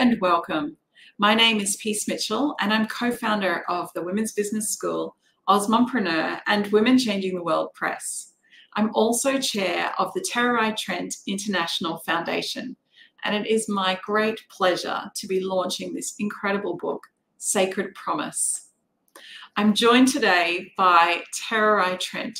and welcome. My name is Peace Mitchell and I'm co-founder of the Women's Business School, Osmompreneur and Women Changing the World Press. I'm also chair of the Tererai Trent International Foundation, and it is my great pleasure to be launching this incredible book, Sacred Promise. I'm joined today by Tererai Trent.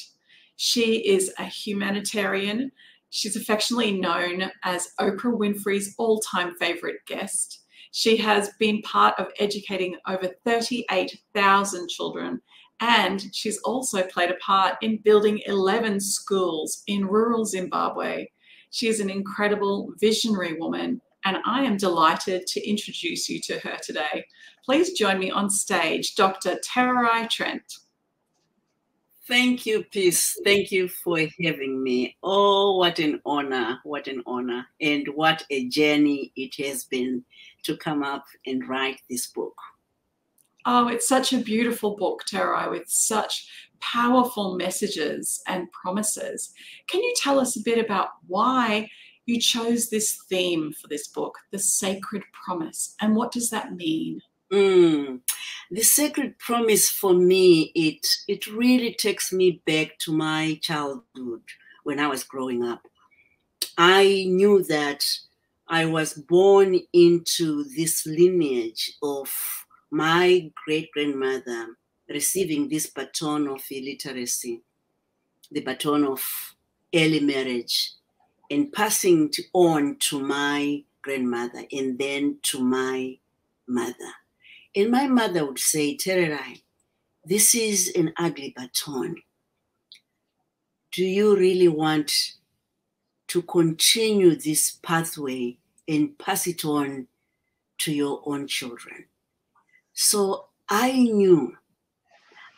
She is a humanitarian. She's affectionately known as Oprah Winfrey's all-time favorite guest. She has been part of educating over 38,000 children, and she's also played a part in building 11 schools in rural Zimbabwe. She is an incredible visionary woman, and I am delighted to introduce you to her today. Please join me on stage, Dr. Tererai Trent. Thank you, Peace. Thank you for having me. Oh, what an honor, and what a journey it has been to come up and write this book. Oh, it's such a beautiful book, Tererai, with such powerful messages and promises. Can you tell us a bit about why you chose this theme for this book, the sacred promise, and what does that mean? The sacred promise for me, it really takes me back to my childhood when I was growing up. I knew that I was born into this lineage of my great-grandmother receiving this baton of illiteracy, the baton of early marriage, and passing on to my grandmother and then to my mother. And my mother would say, Tererai, this is an ugly baton. Do you really want to continue this pathway and pass it on to your own children? So I knew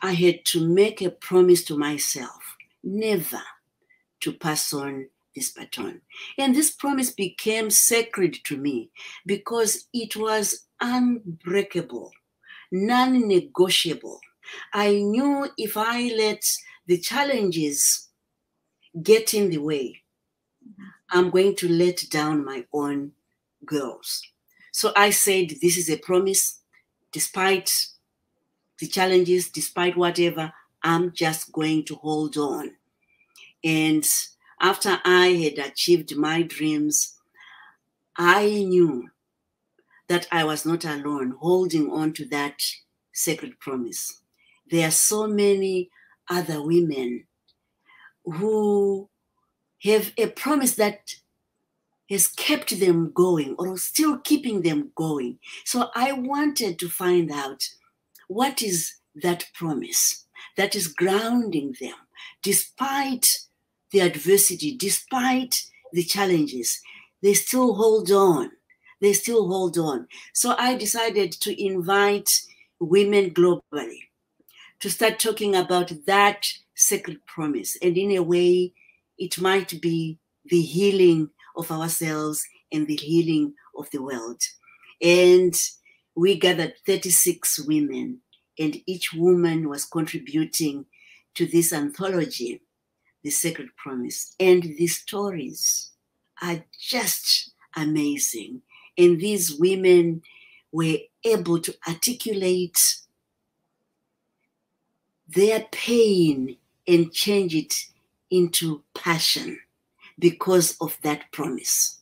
I had to make a promise to myself, never to pass on this baton. And this promise became sacred to me because it was unbreakable, non-negotiable. I knew if I let the challenges get in the way, I'm going to let down my own girls. So I said, this is a promise. Despite the challenges, despite whatever, I'm just going to hold on. And after I had achieved my dreams, I knew that I was not alone holding on to that sacred promise. There are so many other women who have a promise that has kept them going or still keeping them going. So I wanted to find out what is that promise that is grounding them despite the adversity, despite the challenges. They still hold on. They still hold on. So I decided to invite women globally to start talking about that sacred promise. And in a way, it might be the healing of ourselves and the healing of the world. And we gathered 36 women, and each woman was contributing to this anthology, The Sacred Promise. And the stories are just amazing. And these women were able to articulate their pain and change it into passion because of that promise.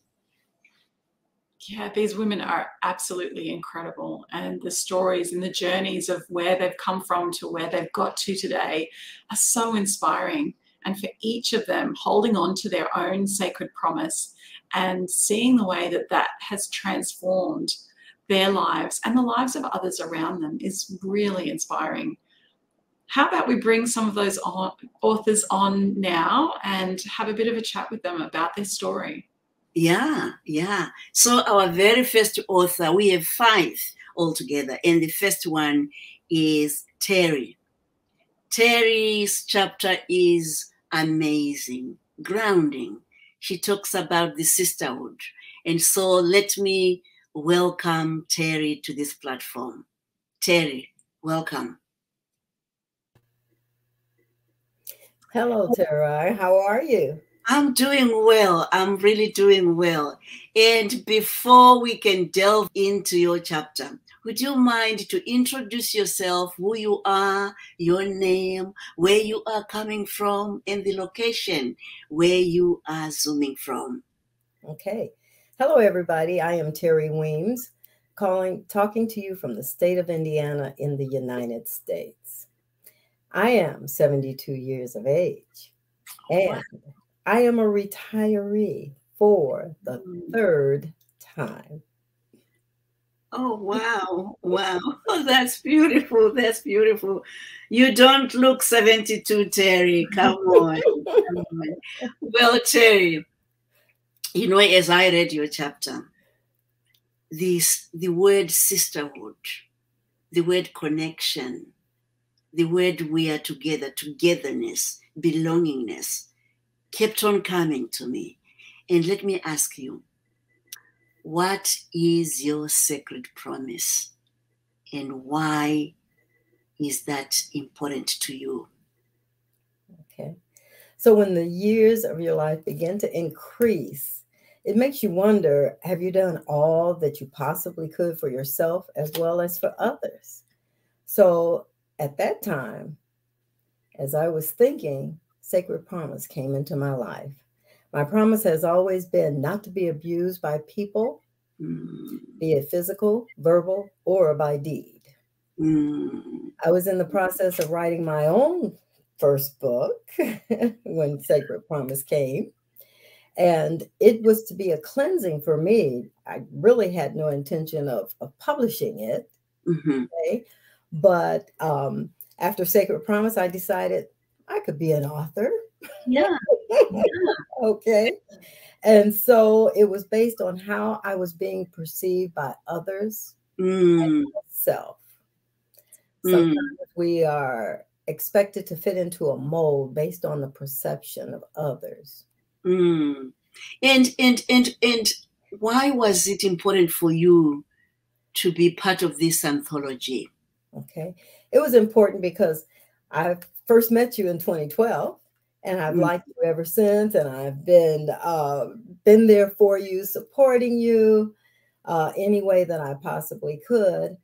Yeah, these women are absolutely incredible. And the stories and the journeys of where they've come from to where they've got to today are so inspiring. And for each of them holding on to their own sacred promise and seeing the way that that has transformed their lives and the lives of others around them is really inspiring. How about we bring some of those authors on now and have a bit of a chat with them about their story? Yeah. So our very first author, we have 5 altogether. And the first one is Terry. Terry's chapter is amazing, grounding. She talks about the sisterhood. And so let me welcome Terry to this platform. Terry, welcome. Hello, Tererai. How are you? I'm doing well. I'm really doing well. And before we can delve into your chapter, would you mind to introduce yourself, who you are, your name, where you are coming from, and the location where you are zooming from? Okay. Hello, everybody. I am Terry Weems, talking to you from the state of Indiana in the United States. I am 72 years of age, and I am a retiree for the third time. Oh, wow. Wow. Oh, that's beautiful. That's beautiful. You don't look 72, Terry. Come on. Come on. Well, Terry, you know, as I read your chapter, the word sisterhood, the word connection, the word we are together, togetherness, belongingness, kept on coming to me. And let me ask you, what is your sacred promise? And why is that important to you? Okay. So when the years of your life begin to increase, it makes you wonder, have you done all that you possibly could for yourself as well as for others? So at that time, as I was thinking, sacred promise came into my life. My promise has always been not to be abused by people, be it physical, verbal, or by deed. I was in the process of writing my own first book when Sacred Promise came. And it was to be a cleansing for me. I really had no intention of publishing it. Okay? But after Sacred Promise, I decided I could be an author. Yeah. Okay. And so it was based on how I was being perceived by others and myself. Sometimes we are expected to fit into a mold based on the perception of others. And why was it important for you to be part of this anthology? Okay. It was important because I first met you in 2012 and I've liked you ever since. And I've been there for you, supporting you any way that I possibly could.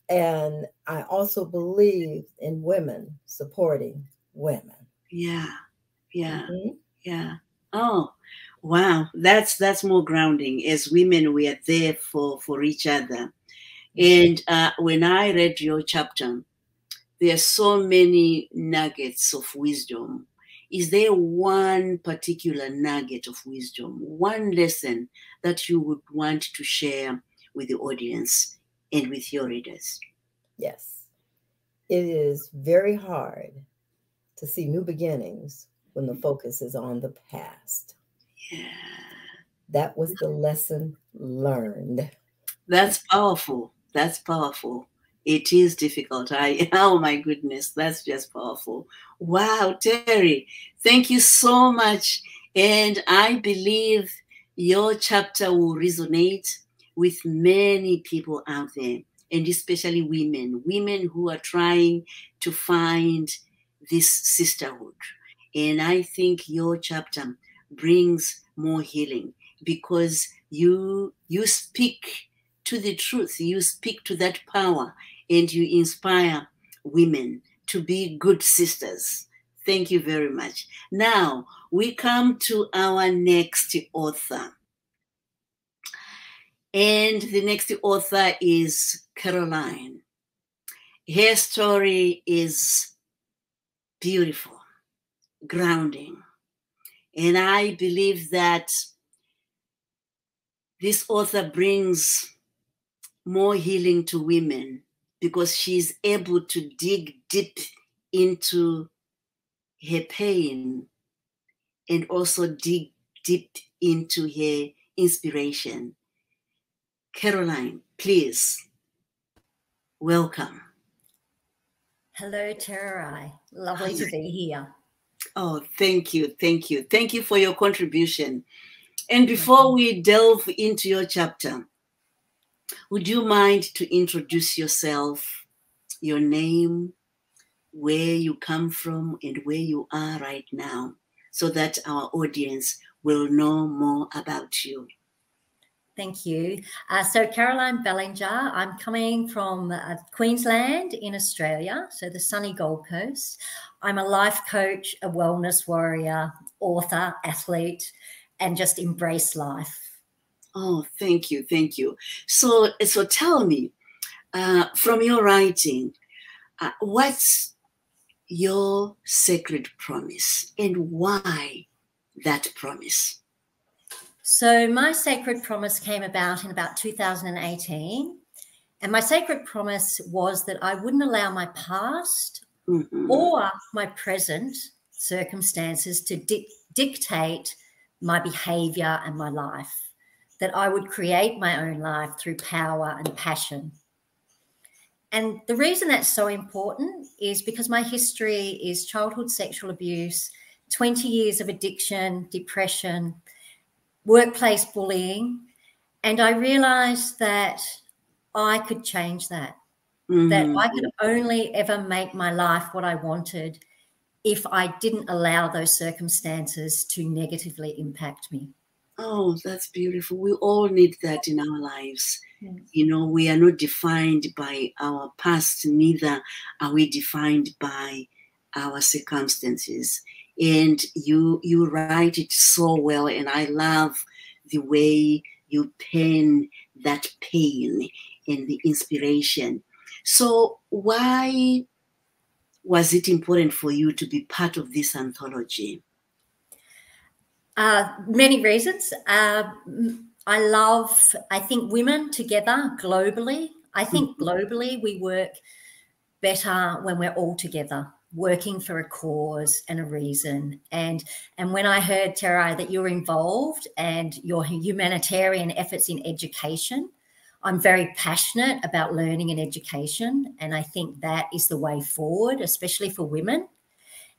And I also believe in women supporting women. Yeah. Yeah. Oh, wow. That's more grounding. As women, we are there for each other. And when I read your chapter, there are so many nuggets of wisdom. Is there one particular nugget of wisdom, one lesson that you would want to share with the audience and with your readers? Yes. It is very hard to see new beginnings when the focus is on the past. Yeah. That was the lesson learned. That's powerful. That's powerful. It is difficult. Oh my goodness, that's just powerful. Wow, Terry, thank you so much. And I believe your chapter will resonate with many people out there, and especially women who are trying to find this sisterhood. And I think your chapter brings more healing because you speak to the truth, you speak to that power, and you inspire women to be good sisters. Thank you very much. Now, we come to our next author. And the next author is Caroline. Her story is beautiful, grounding. And I believe that this author brings more healing to women because she's able to dig deep into her pain and also dig deep into her inspiration. Caroline, please, welcome. Hello, Tererai. Lovely to be here. Oh, thank you. Thank you. Thank you for your contribution. And before we delve into your chapter, would you mind to introduce yourself, your name, where you come from, and where you are right now? so that our audience will know more about you. Thank you. So Caroline Bellinger, I'm coming from Queensland in Australia, so the sunny Gold Coast. I'm a life coach, a wellness warrior, author, athlete, and just embrace life. Oh, thank you. Thank you. So tell me, from your writing, what's your sacred promise and why that promise? So my sacred promise came about in about 2018. And my sacred promise was that I wouldn't allow my past or my present circumstances to dictate my behavior and my life, that I would create my own life through power and passion. And the reason that's so important is because my history is childhood sexual abuse, 20 years of addiction, depression, workplace bullying. And I realized that I could change that, that I could only ever make my life what I wanted if I didn't allow those circumstances to negatively impact me. Oh, that's beautiful. We all need that in our lives. Yes. You know, we are not defined by our past, neither are we defined by our circumstances. And you write it so well, and I love the way you pen that pain and the inspiration. So why was it important for you to be part of this anthology? Many reasons. I think women together globally, I think globally we work better when we're all together, working for a cause and a reason. And when I heard, Tererai, that you're involved and your humanitarian efforts in education, I'm very passionate about learning and education. And I think that is the way forward, especially for women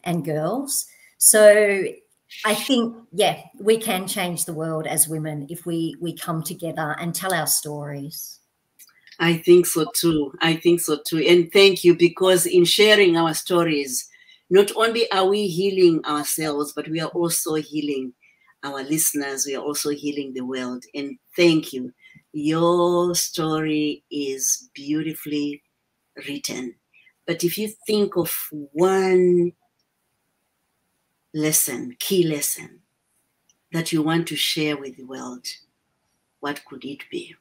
and girls. So I think, yeah, we can change the world as women if we come together and tell our stories. I think so too. I think so too. And thank you, because in sharing our stories, not only are we healing ourselves, but we are also healing our listeners. We are also healing the world. And thank you. Your story is beautifully written. But if you think of one lesson, key lesson that you want to share with the world, what could it be?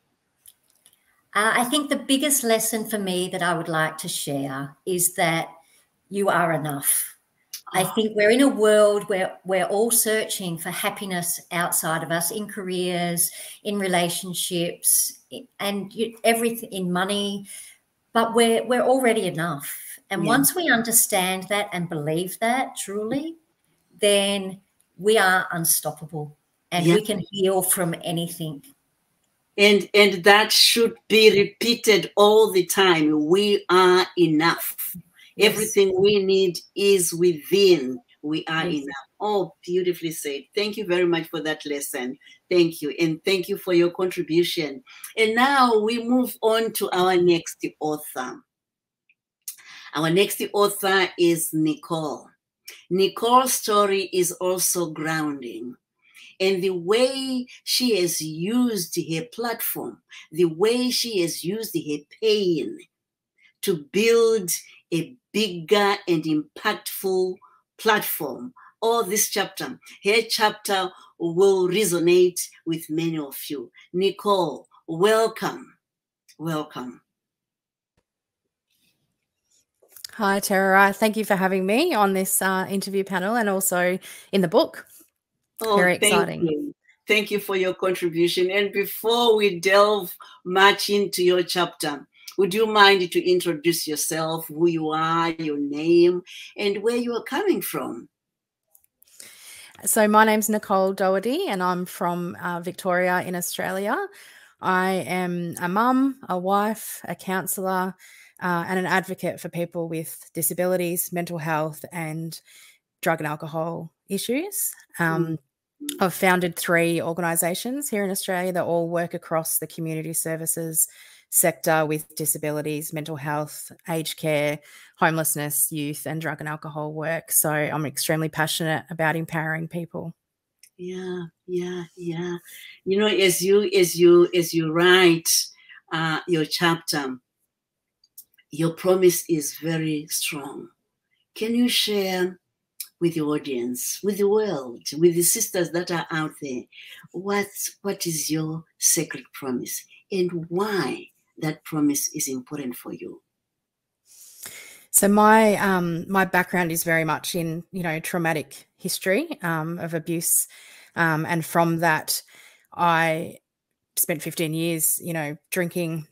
I think the biggest lesson for me that I would like to share is that you are enough. I think we're in a world where we're all searching for happiness outside of us, in careers, in relationships, and everything, in money, but we're already enough. And once we understand that and believe that truly, then we are unstoppable and we can heal from anything. And that should be repeated all the time. We are enough. Yes. Everything we need is within. We are enough. Oh, beautifully said. Thank you very much for that lesson. Thank you. And thank you for your contribution. And now we move on to our next author. Our next author is Nicole. Nicole's story is also grounding. And the way she has used her platform, the way she has used her pain to build a bigger and impactful platform. All this chapter, her chapter will resonate with many of you. Nicole, welcome. Welcome. Hi, Tererai. Thank you for having me on this interview panel and also in the book. Oh, very exciting. Thank you. Thank you for your contribution. And before we delve much into your chapter, would you mind to introduce yourself, who you are, your name, and where you are coming from? So my name's Nicole Dougherty, and I'm from Victoria in Australia. I am a mum, a wife, a counsellor, and an advocate for people with disabilities, mental health, and drug and alcohol issues. I've founded 3 organisations here in Australia that all work across the community services sector with disabilities, mental health, aged care, homelessness, youth, and drug and alcohol work. So I'm extremely passionate about empowering people. Yeah. You know, as you write your chapter, your promise is very strong. Can you share with the audience, with the world, with the sisters that are out there, what is your sacred promise and why that promise is important for you? So my my background is very much in, you know, traumatic history of abuse, and from that, I spent 15 years, you know, drinking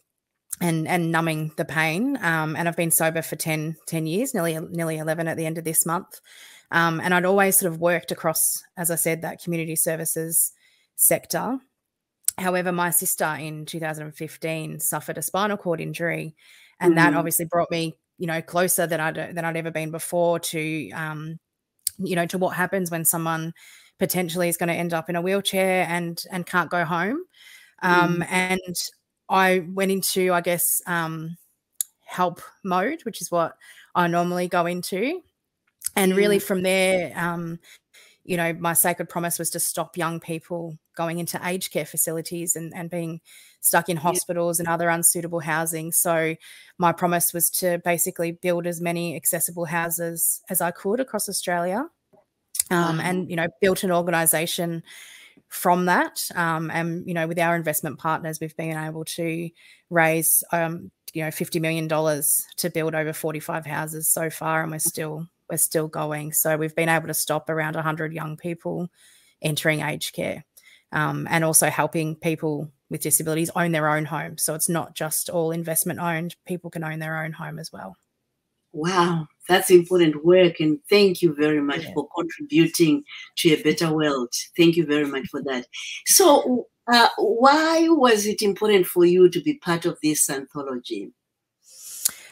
and numbing the pain, and I've been sober for 10 years, nearly 11 at the end of this month, and I'd always sort of worked across, as I said, that community services sector. However, my sister in 2015 suffered a spinal cord injury, and that obviously brought me, you know, closer than I'd ever been before to, you know, to what happens when someone potentially is going to end up in a wheelchair and can't go home. And I went into, I guess, help mode, which is what I normally go into. And really from there, you know, my sacred promise was to stop young people going into aged care facilities and being stuck in hospitals and other unsuitable housing. So my promise was to basically build as many accessible houses as I could across Australia, and, you know, built an organisation from that. And, you know, with our investment partners, we've been able to raise, you know, $50 million to build over 45 houses so far, and we're still going. So we've been able to stop around 100 young people entering aged care, and also helping people with disabilities own their own home. So it's not just all investment owned, people can own their own home as well. Wow, that's important work. And thank you very much for contributing to a better world. Thank you very much for that. So why was it important for you to be part of this anthology?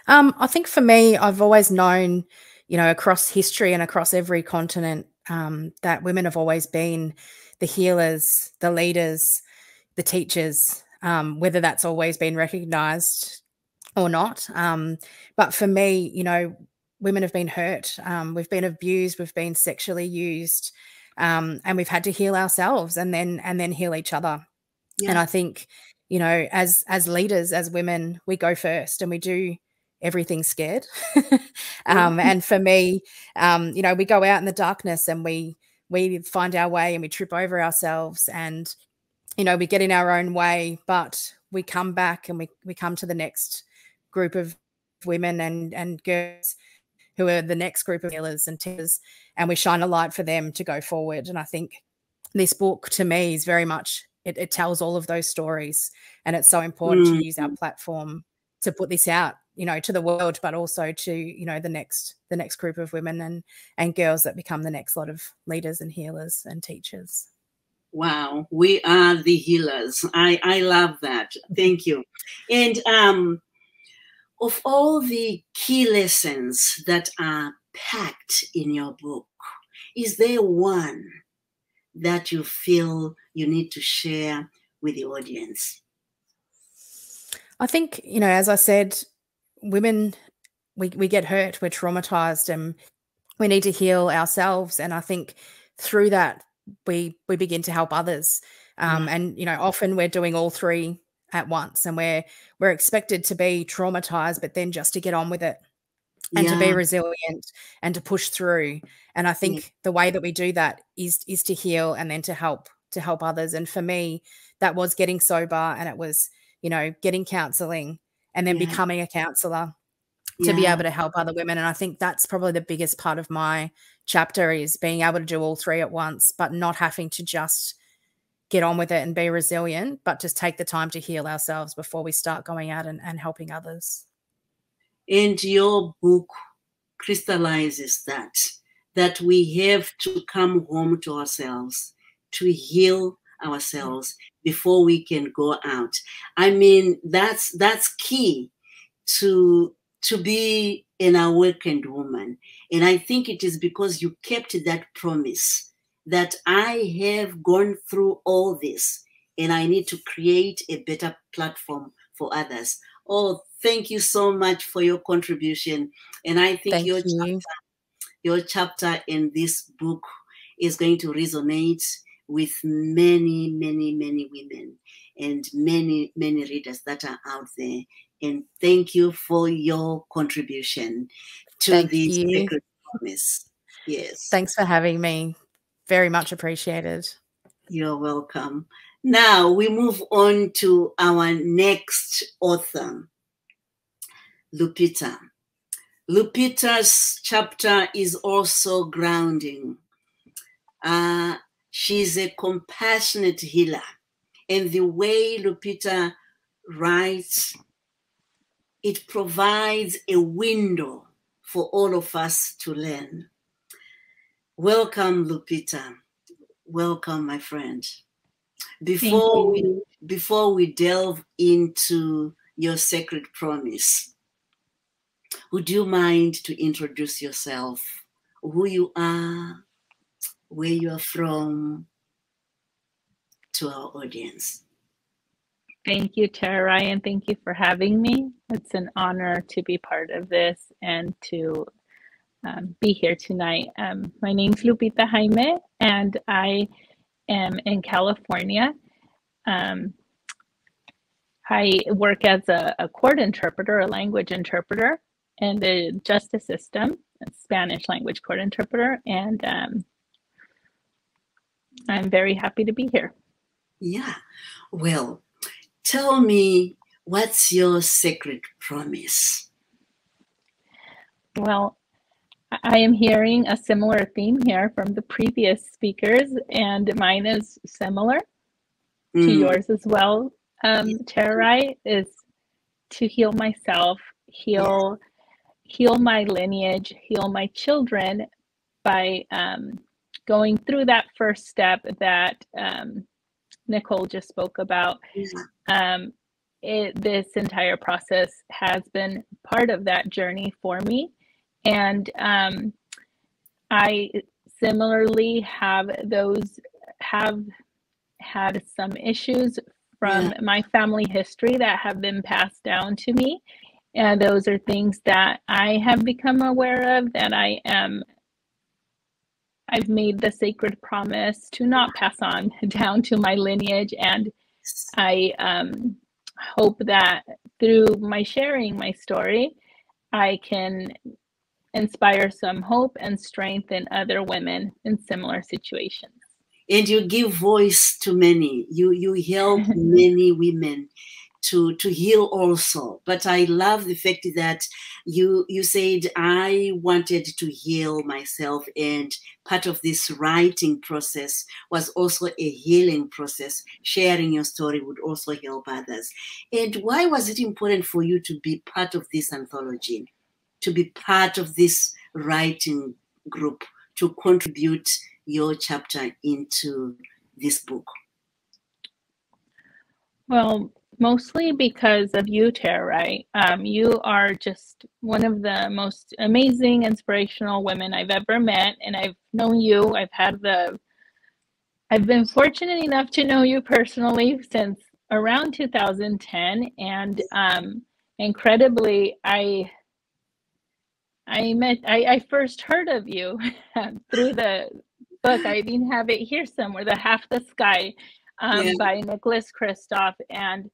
I think for me, I've always known, you know, across history and across every continent, that women have always been the healers, the leaders, the teachers, whether that's always been recognised or not. But for me, you know, women have been hurt. We've been abused. We've been sexually used, and we've had to heal ourselves and then heal each other. Yeah. And I think, you know, as leaders, as women, we go first and we do everything scared. And for me, you know, we go out in the darkness and we find our way and we trip over ourselves and, you know, we get in our own way, but we come back and we come to the next group of women and girls who are the next group of healers and teachers, and we shine a light for them to go forward. And I think this book to me is very much, it tells all of those stories, and it's so important to use our platform to put this out, you know, to the world, but also to, you know, the next group of women and girls that become the next lot of leaders and healers and teachers. Wow, we are the healers. I love that. Thank you. And of all the key lessons that are packed in your book, is there one that you feel you need to share with the audience? I think, you know, as I said, women, we get hurt, we're traumatized, and we need to heal ourselves. And I think through that, we begin to help others. And, you know, often we're doing all three at once, and we're expected to be traumatized, but then just to get on with it and to be resilient and to push through. And I think the way that we do that is to heal and then to help others. And for me, that was getting sober, and it was, you know, getting counseling and then becoming a counselor to be able to help other women. And I think that's probably the biggest part of my chapter, is being able to do all three at once, but not having to just get on with it and be resilient, but just take the time to heal ourselves before we start going out and helping others. And your book crystallizes that we have to come home to ourselves, to heal ourselves before we can go out. I mean, that's key to be an awakened woman. And I think it is because you kept that promise that I have gone through all this and I need to create a better platform for others. Oh, thank you so much for your contribution. And I think your chapter in this book is going to resonate with many, many, many women and many, many readers that are out there. And thank you for your contribution to the Sacred Promise. Yes. Thanks for having me. Very much appreciated. You're welcome. Now we move on to our next author, Lupita. Lupita's chapter is also grounding. She's a compassionate healer. And the way Lupita writes, it provides a window for all of us to learn. Welcome, Lupita. Welcome, my friend. Before we delve into your sacred promise, would you mind to introduce yourself, who you are, where you are from, to our audience? Thank you, Tererai, and thank you for having me. It's an honor to be part of this and to be here tonight. My name's Lupita Jaime, and I am in California. I work as a court interpreter, a language interpreter in the justice system, a Spanish language court interpreter, and I'm very happy to be here. Yeah. Well, tell me, what's your sacred promise? Well, I am hearing a similar theme here from the previous speakers, and mine is similar to yours as well. Tererai, is to heal myself, heal my lineage, heal my children by going through that first step that Nicole just spoke about. This entire process has been part of that journey for me. And I similarly have had some issues from my family history that have been passed down to me. And those are things that I have become aware of, that I've made the sacred promise to not pass on down to my lineage. And I hope that through my sharing my story, I can inspire some hope and strength in other women in similar situations. And you give voice to many. You help many women to heal also. But I love the fact that you said, I wanted to heal myself, and part of this writing process was also a healing process. Sharing your story would also help others. And why was it important for you to be part of this anthology, to be part of this writing group, to contribute your chapter into this book? Well, mostly because of you, Tererai. You are just one of the most amazing, inspirational women I've ever met, and I've known you. I've been fortunate enough to know you personally since around 2010, and incredibly, I first heard of you through the book. I even have it here somewhere, The Half the Sky by Nicholas Kristof, and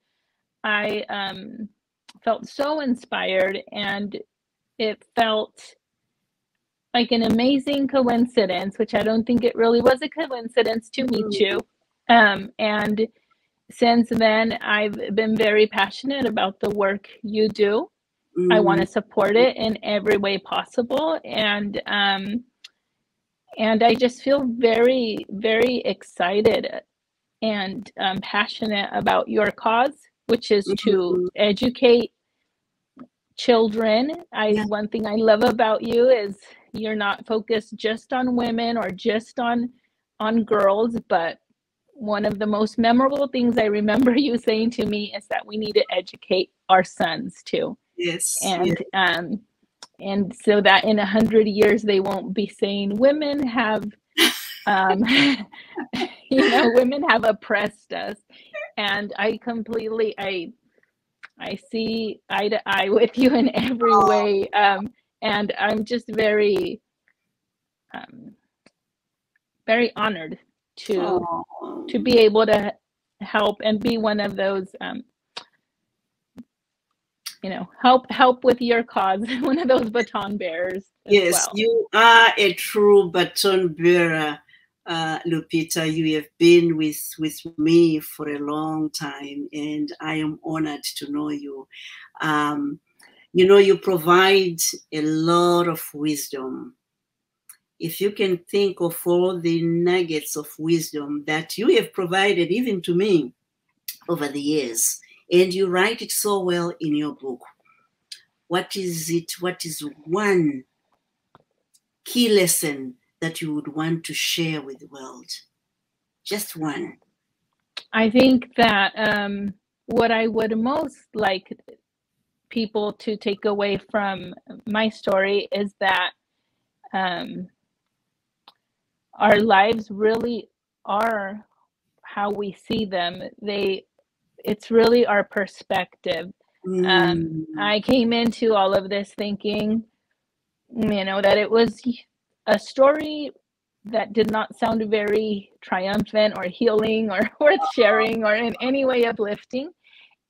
I felt so inspired, and it felt like an amazing coincidence, which I don't think it really was a coincidence, to meet you. And since then, I've been very passionate about the work you do. I want to support it in every way possible, and I just feel very, very excited and passionate about your cause, which is to educate children. One thing I love about you is you're not focused just on women or just on girls, but one of the most memorable things I remember you saying to me is that we need to educate our sons too. Yes. And so that in 100 years they won't be saying women have women have oppressed us. And I I see eye to eye with you in every way. And I'm just very, very honored to be able to help and be one of those, you know, help with your cause, one of those baton bearers. Yes, well. You are a true baton bearer, Lupita. You have been with me for a long time, and I am honored to know you. You know, you provide a lot of wisdom. If you can think of all the nuggets of wisdom that you have provided even to me over the years, and you write it so well in your book, what is it? What is one key lesson that you would want to share with the world? Just one. I think that what I would most like people to take away from my story is that our lives really are how we see them. It's really our perspective. I came into all of this thinking, you know, that it was a story that did not sound very triumphant or healing or worth sharing or in any way uplifting.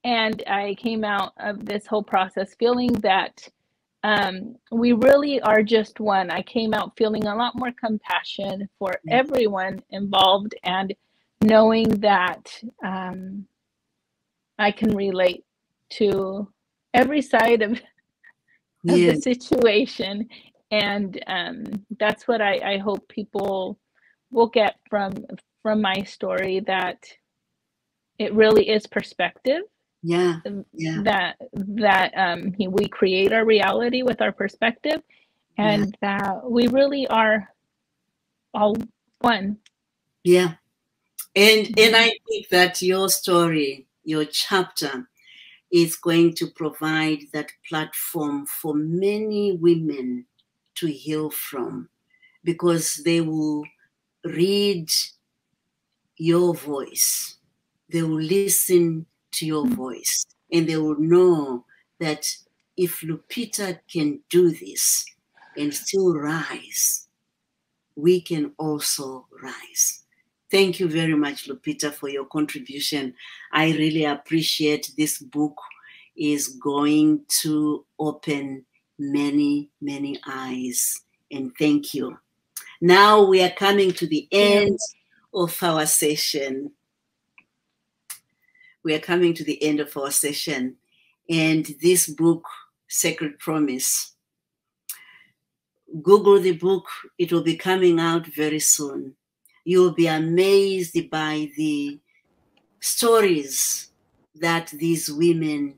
And I came out of this whole process feeling that we really are just one. I came out feeling a lot more compassion for everyone involved, and knowing that I can relate to every side of the situation. And that's what I hope people will get from my story, that it really is perspective. That we create our reality with our perspective, and that we really are all one. And I think that your story, your chapter, is going to provide that platform for many women to heal from, because they will read your voice, they will listen to your voice, and they will know that if Lupita can do this and still rise, we can also rise. Thank you very much, Lupita, for your contribution. I really appreciate this book. Is going to open many, many eyes. And thank you. Now we are coming to the end of our session. We are coming to the end of our session. And this book, Sacred Promise, Google the book. It will be coming out very soon. You'll be amazed by the stories that these women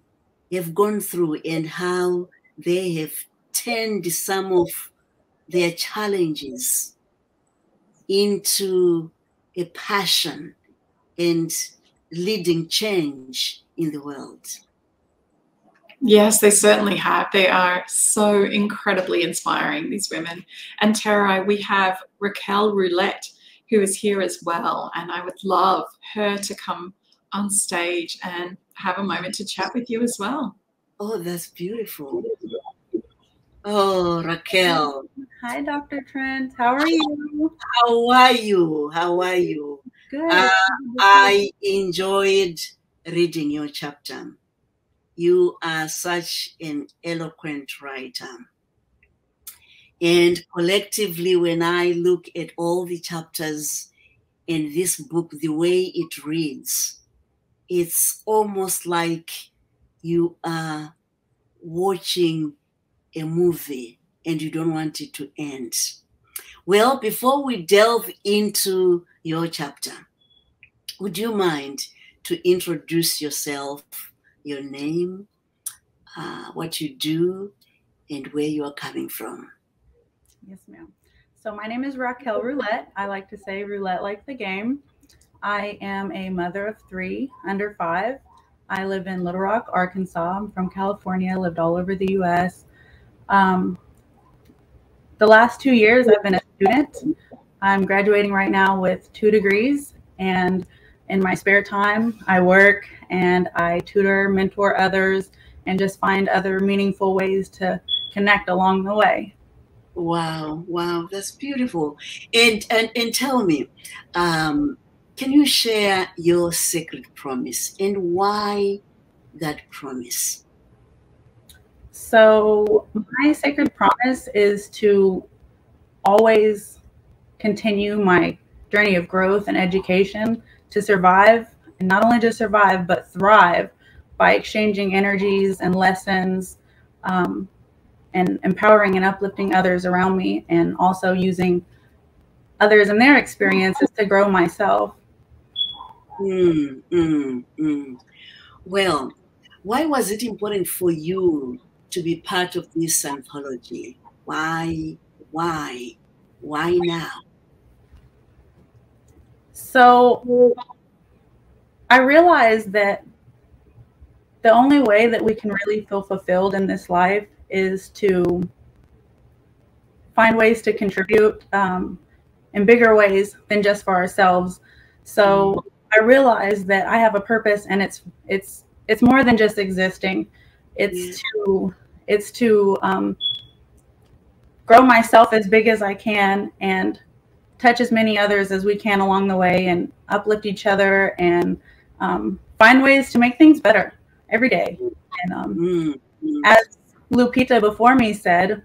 have gone through and how they have turned some of their challenges into a passion and leading change in the world. Yes, they certainly have. They are so incredibly inspiring, these women. And Tererai, we have Raquel Roulette, who is here as well. And I would love her to come on stage and have a moment to chat with you as well. Oh, that's beautiful. Oh, Raquel. Hi, Dr. Trent. How are you? How are you? How are you? Good. I enjoyed reading your chapter. You are such an eloquent writer. And collectively, when I look at all the chapters in this book, the way it reads, it's almost like you are watching a movie and you don't want it to end. Well, before we delve into your chapter, would you mind to introduce yourself, your name, what you do, and where you are coming from? Yes, ma'am. So my name is Raquel Roulette. I like to say roulette like the game. I am a mother of 3 under 5. I live in Little Rock, Arkansas. I'm from California. I lived all over the U.S. The last 2 years, I've been a student. I'm graduating right now with 2 degrees, and in my spare time, I work and I tutor, mentor others, and just find other meaningful ways to connect along the way. Wow, wow, that's beautiful. And tell me, can you share your sacred promise and why that promise? So my sacred promise is to always continue my journey of growth and education to survive, and not only just survive, but thrive by exchanging energies and lessons, and empowering and uplifting others around me, and also using others and their experiences to grow myself. Well, why was it important for you to be part of this anthology? Why now? So I realized that the only way that we can really feel fulfilled in this life is to find ways to contribute in bigger ways than just for ourselves. So I realized that I have a purpose, and it's more than just existing. It's to grow myself as big as I can and touch as many others as we can along the way, and uplift each other, and find ways to make things better every day. And as Lupita before me said,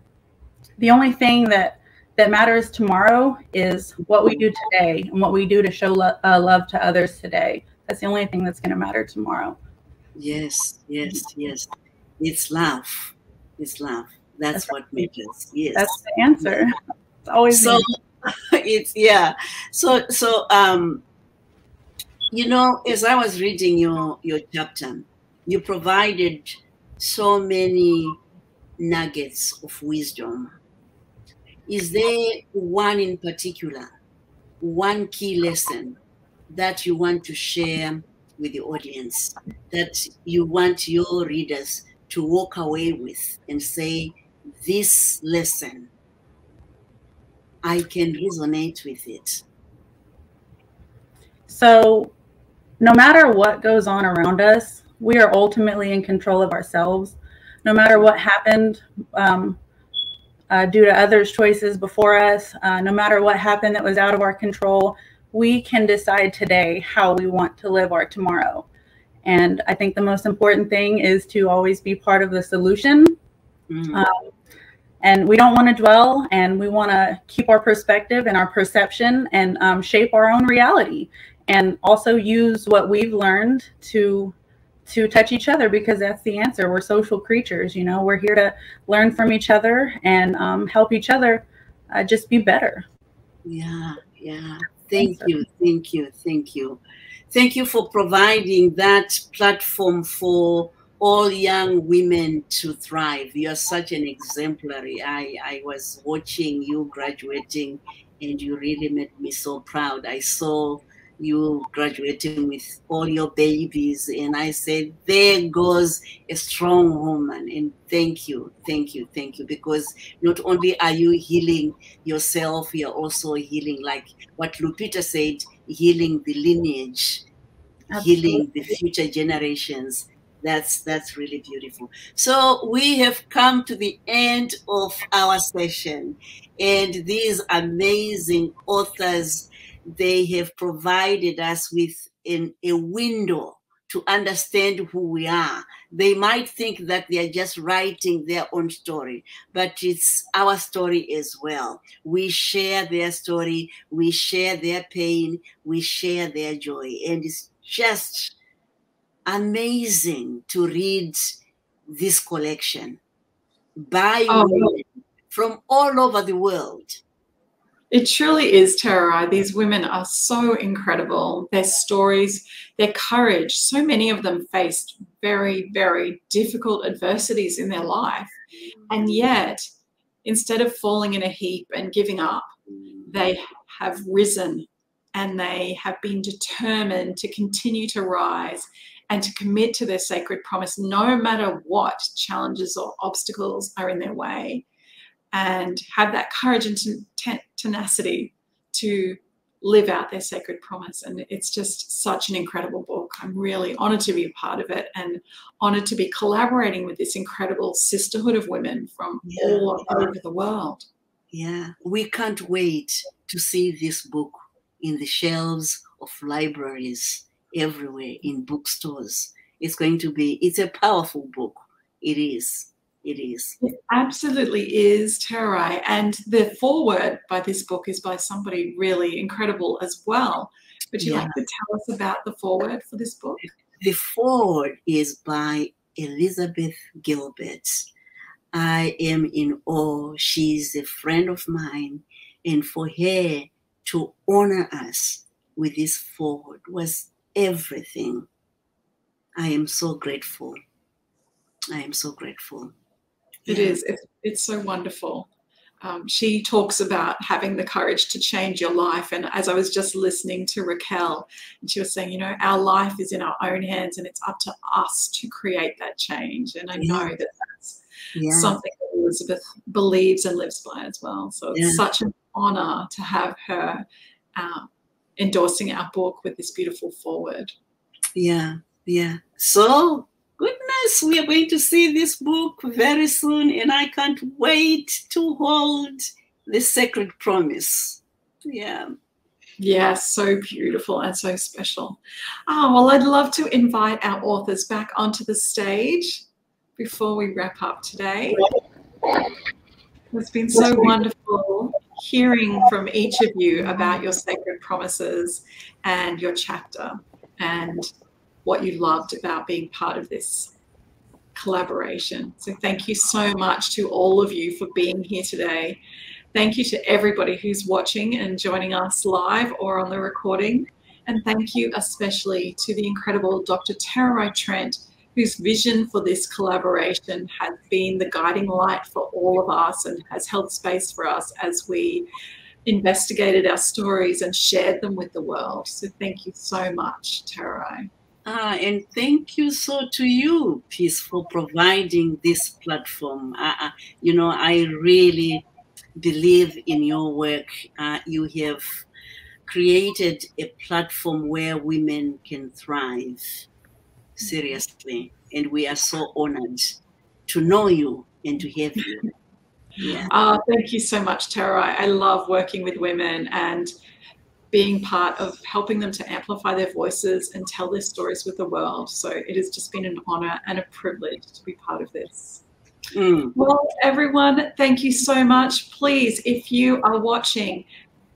the only thing that matters tomorrow is what we do today, and what we do to show love to others today. That's the only thing that's going to matter tomorrow. Yes. It's love. It's love. That's what matters. Yes. That's the answer. It's always so. It's So you know, as I was reading your chapter, you provided so many nuggets of wisdom. Is there one in particular, one key lesson that you want to share with the audience, that you want your readers to walk away with and say, this lesson, I can resonate with it? So no matter what goes on around us, we are ultimately in control of ourselves. No matter what happened due to others' choices before us, no matter what happened that was out of our control, we can decide today how we want to live our tomorrow. And I think the most important thing is to always be part of the solution. And we don't want to dwell, and we want to keep our perspective and our perception, and shape our own reality, and also use what we've learned to touch each other, because that's the answer. We're social creatures, you know. We're here to learn from each other and help each other just be better. Yeah. Thank you for providing that platform for all young women to thrive. You are such an exemplary. I was watching you graduating, and you really made me so proud. I saw you graduating with all your babies, and I said, there goes a strong woman. And thank you, because not only are you healing yourself, you're also healing, like what Lupita said, healing the lineage. Absolutely. Healing the future generations. That's really beautiful. So we have come to the end of our session, and these amazing authors, they have provided us with a window to understand who we are. They might think that they are just writing their own story, but it's our story as well. We share their story, we share their pain, we share their joy, and it's just amazing to read this collection by women from all over the world. It truly is, Tererai. These women are so incredible. Their stories, their courage, so many of them faced very, very difficult adversities in their life. And yet, instead of falling in a heap and giving up, they have risen, and they have been determined to continue to rise and to commit to their sacred promise, no matter what challenges or obstacles are in their way, and have that courage and tenacity to live out their sacred promise. And it's just such an incredible book. I'm really honored to be a part of it and honored to be collaborating with this incredible sisterhood of women from all over the world. Yeah, we can't wait to see this book in the shelves of libraries everywhere, in bookstores. It's a powerful book. It is. It is. It absolutely is, Tererai. And the foreword by this book is by somebody really incredible as well. Would you like to tell us about the foreword for this book? The foreword is by Elizabeth Gilbert. I am in awe. She's a friend of mine. And for her to honor us with this foreword was everything. I am so grateful. I am so grateful. It is. It's so wonderful. She talks about having the courage to change your life. And as I was just listening to Raquel, and she was saying, you know, our life is in our own hands and it's up to us to create that change. And I know that that's something that Elizabeth believes and lives by as well. So it's such an honor to have her endorsing our book with this beautiful foreword. Yeah, yeah. So, goodness, we are going to see this book very soon, and I can't wait to hold the sacred promise. Yeah. Yeah, so beautiful and so special. Oh, well, I'd love to invite our authors back onto the stage before we wrap up today. It's been so wonderful hearing from each of you about your sacred promises and your chapter and what you loved about being part of this collaboration. So thank you so much to all of you for being here today. Thank you to everybody who's watching and joining us live or on the recording. And thank you especially to the incredible Dr. Tererai Trent, whose vision for this collaboration has been the guiding light for all of us and has held space for us as we investigated our stories and shared them with the world. So thank you so much, Tererai. And thank you so to you, Peace, for providing this platform. You know, I really believe in your work. You have created a platform where women can thrive, seriously. And we are so honored to know you and to have you. Yeah. Thank you so much, Tererai. I love working with women and being part of helping them to amplify their voices and tell their stories with the world. So it has just been an honor and a privilege to be part of this. Well, everyone, thank you so much. Please, if you are watching,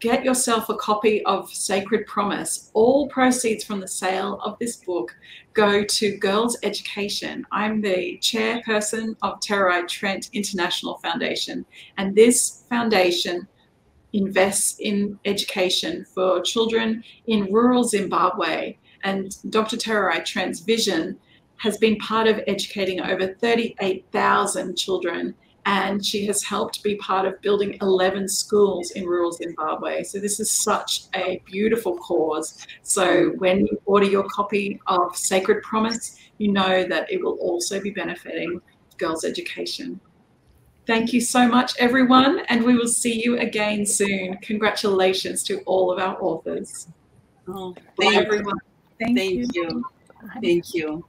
get yourself a copy of Sacred Promise. All proceeds from the sale of this book go to girls' education. I'm the chairperson of Tererai Trent International Foundation, and this foundation invests in education for children in rural Zimbabwe. And Dr. Tererai Trent's vision has been part of educating over 38,000 children, and she has helped be part of building 11 schools in rural Zimbabwe. So this is such a beautiful cause. So when you order your copy of Sacred Promise, you know that it will also be benefiting girls' education. Thank you so much, everyone, and we will see you again soon. Congratulations to all of our authors. Oh, bye, everyone. Thank you. Thank you.